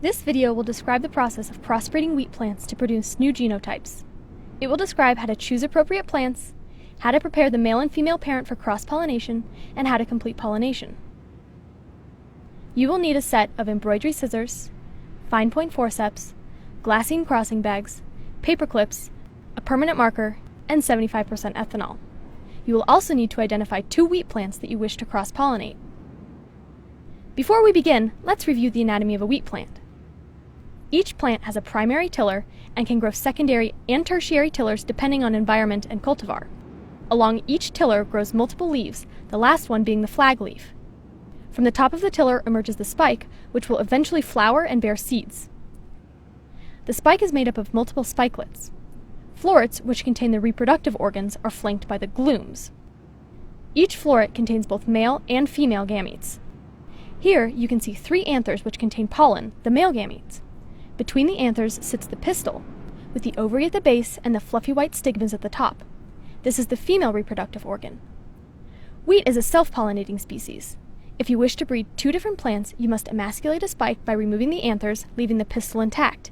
This video will describe the process of crossbreeding wheat plants to produce new genotypes. It will describe how to choose appropriate plants, how to prepare the male and female parent for cross-pollination, and how to complete pollination. You will need a set of embroidery scissors, fine point forceps, glassine crossing bags, paper clips, a permanent marker, and 75% ethanol. You will also need to identify 2 wheat plants that you wish to cross-pollinate. Before we begin, let's review the anatomy of a wheat plant. Each plant has a primary tiller and can grow secondary and tertiary tillers depending on environment and cultivar. Along each tiller grows multiple leaves, the last one being the flag leaf. From the top of the tiller emerges the spike, which will eventually flower and bear seeds. The spike is made up of multiple spikelets. Florets, which contain the reproductive organs, are flanked by the glumes. Each floret contains both male and female gametes. Here you can see 3 anthers which contain pollen, the male gametes. Between the anthers sits the pistil, with the ovary at the base and the fluffy white stigmas at the top. This is the female reproductive organ. Wheat is a self-pollinating species. If you wish to breed 2 different plants, you must emasculate a spike by removing the anthers, leaving the pistil intact.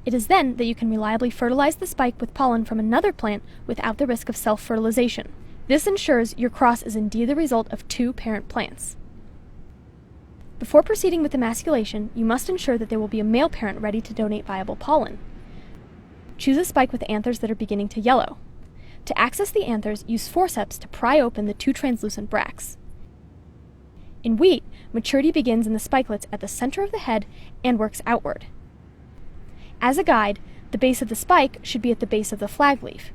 It is then that you can reliably fertilize the spike with pollen from another plant without the risk of self-fertilization. This ensures your cross is indeed the result of 2 parent plants. Before proceeding with emasculation, you must ensure that there will be a male parent ready to donate viable pollen. Choose a spike with anthers that are beginning to yellow. To access the anthers, use forceps to pry open the 2 translucent bracts. In wheat, maturity begins in the spikelets at the center of the head and works outward. As a guide, the base of the spike should be at the base of the flag leaf.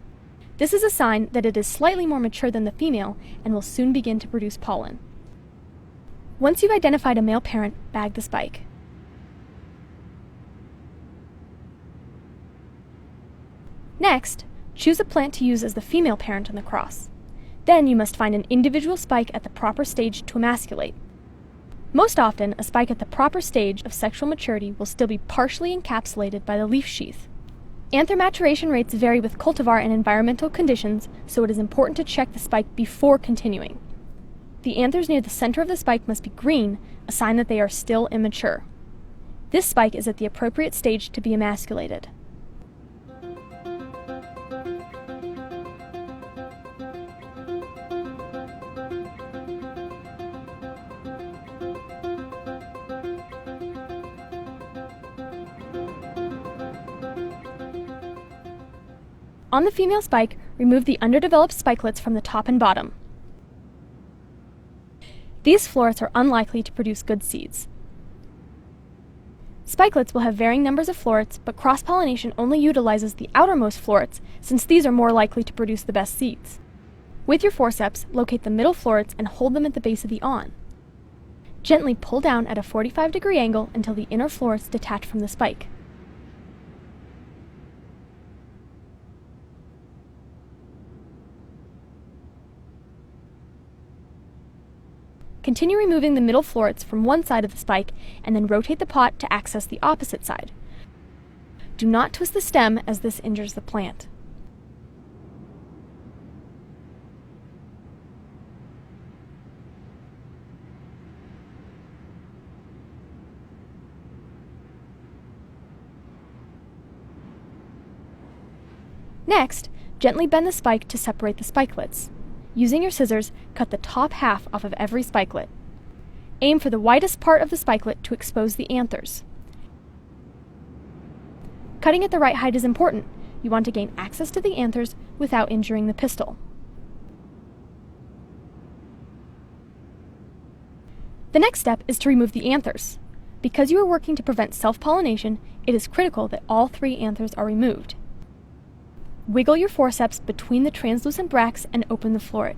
This is a sign that it is slightly more mature than the female and will soon begin to produce pollen. Once you've identified a male parent, bag the spike. Next, choose a plant to use as the female parent in the cross. Then you must find an individual spike at the proper stage to emasculate. Most often, a spike at the proper stage of sexual maturity will still be partially encapsulated by the leaf sheath. Anther maturation rates vary with cultivar and environmental conditions, so it is important to check the spike before continuing. The anthers near the center of the spike must be green, a sign that they are still immature. This spike is at the appropriate stage to be emasculated. On the female spike, remove the underdeveloped spikelets from the top and bottom. These florets are unlikely to produce good seeds. Spikelets will have varying numbers of florets, but cross-pollination only utilizes the outermost florets, since these are more likely to produce the best seeds. With your forceps, locate the middle florets and hold them at the base of the awn. Gently pull down at a 45-degree angle until the inner florets detach from the spike. Continue removing the middle florets from one side of the spike and then rotate the pot to access the opposite side. Do not twist the stem as this injures the plant. Next, gently bend the spike to separate the spikelets. Using your scissors, cut the top half off of every spikelet. Aim for the widest part of the spikelet to expose the anthers. Cutting at the right height is important. You want to gain access to the anthers without injuring the pistil. The next step is to remove the anthers. Because you are working to prevent self-pollination, it is critical that all 3 anthers are removed. Wiggle your forceps between the translucent bracts and open the floret.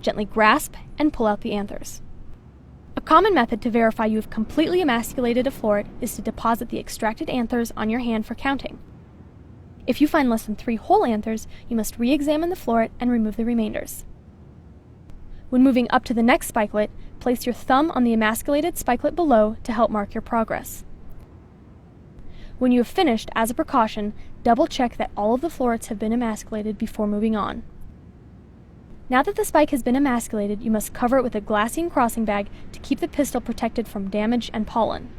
Gently grasp and pull out the anthers. A common method to verify you have completely emasculated a floret is to deposit the extracted anthers on your hand for counting. If you find less than 3 whole anthers, you must re-examine the floret and remove the remainders. When moving up to the next spikelet, place your thumb on the emasculated spikelet below to help mark your progress. When you have finished, as a precaution, double-check that all of the florets have been emasculated before moving on. Now that the spike has been emasculated, you must cover it with a glassine crossing bag to keep the pistil protected from damage and pollen.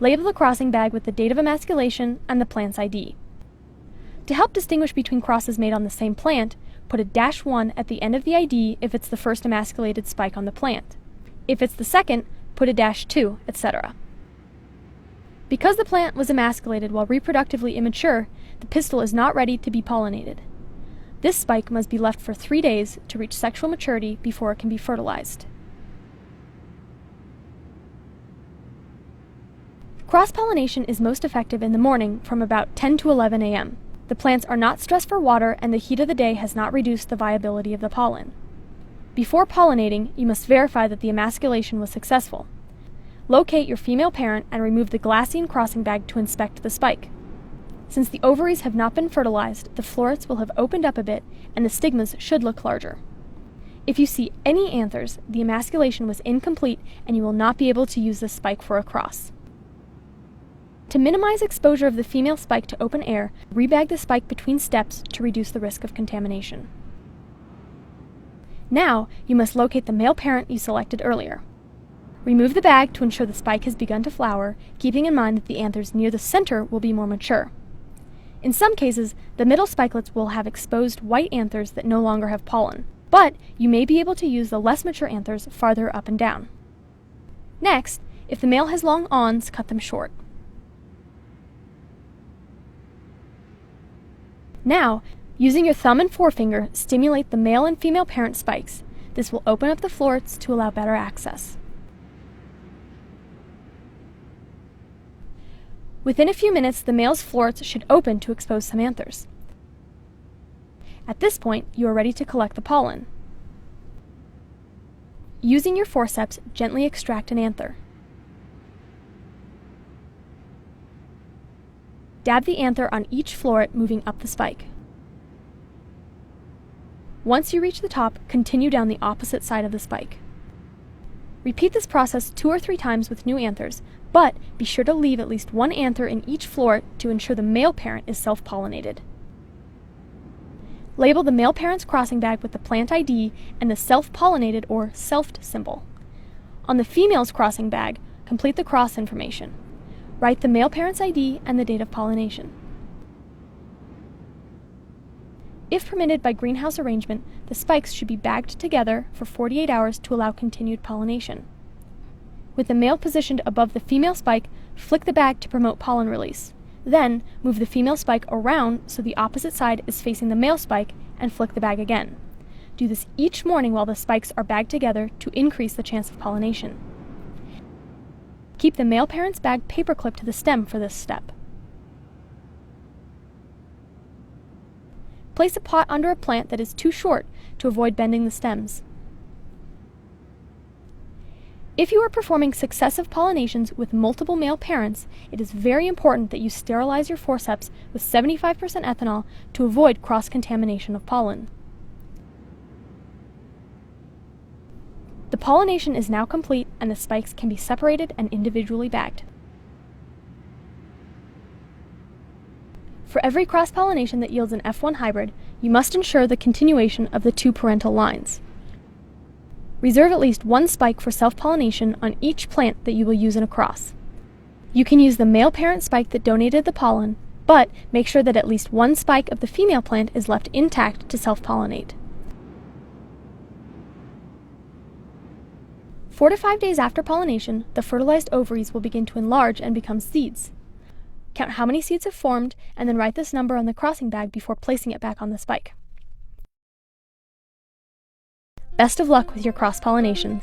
Label the crossing bag with the date of emasculation and the plant's ID. To help distinguish between crosses made on the same plant, put a -1 at the end of the ID if it's the first emasculated spike on the plant. If it's the second, put a -2, etc. Because the plant was emasculated while reproductively immature, the pistil is not ready to be pollinated. This spike must be left for 3 days to reach sexual maturity before it can be fertilized. Cross-pollination is most effective in the morning from about 10 to 11 a.m. The plants are not stressed for water and the heat of the day has not reduced the viability of the pollen. Before pollinating, you must verify that the emasculation was successful. Locate your female parent and remove the glassine crossing bag to inspect the spike. Since the ovaries have not been fertilized, the florets will have opened up a bit and the stigmas should look larger. If you see any anthers, the emasculation was incomplete and you will not be able to use this spike for a cross. To minimize exposure of the female spike to open air, rebag the spike between steps to reduce the risk of contamination. Now, you must locate the male parent you selected earlier. Remove the bag to ensure the spike has begun to flower, keeping in mind that the anthers near the center will be more mature. In some cases, the middle spikelets will have exposed white anthers that no longer have pollen, but you may be able to use the less mature anthers farther up and down. Next, if the male has long awns, cut them short. Now, using your thumb and forefinger, stimulate the male and female parent spikes. This will open up the florets to allow better access. Within a few minutes, the male's florets should open to expose some anthers. At this point, you are ready to collect the pollen. Using your forceps, gently extract an anther. Dab the anther on each floret, moving up the spike. Once you reach the top, continue down the opposite side of the spike. Repeat this process 2 or 3 times with new anthers, but be sure to leave at least 1 anther in each floret to ensure the male parent is self-pollinated. Label the male parent's crossing bag with the plant ID and the self-pollinated or selfed symbol. On the female's crossing bag, complete the cross information. Write the male parent's ID and the date of pollination. If permitted by greenhouse arrangement, the spikes should be bagged together for 48 hours to allow continued pollination. With the male positioned above the female spike, flick the bag to promote pollen release. Then, move the female spike around so the opposite side is facing the male spike and flick the bag again. Do this each morning while the spikes are bagged together to increase the chance of pollination. Keep the male parent's bag paperclipped to the stem for this step. Place a pot under a plant that is too short to avoid bending the stems. If you are performing successive pollinations with multiple male parents, it is very important that you sterilize your forceps with 75% ethanol to avoid cross-contamination of pollen. The pollination is now complete and the spikes can be separated and individually bagged. For every cross-pollination that yields an F1 hybrid, you must ensure the continuation of the 2 parental lines. Reserve at least 1 spike for self-pollination on each plant that you will use in a cross. You can use the male parent spike that donated the pollen, but make sure that at least 1 spike of the female plant is left intact to self-pollinate. 4 to 5 days after pollination, the fertilized ovaries will begin to enlarge and become seeds. Count how many seeds have formed, and then write this number on the crossing bag before placing it back on the spike. Best of luck with your cross-pollinations.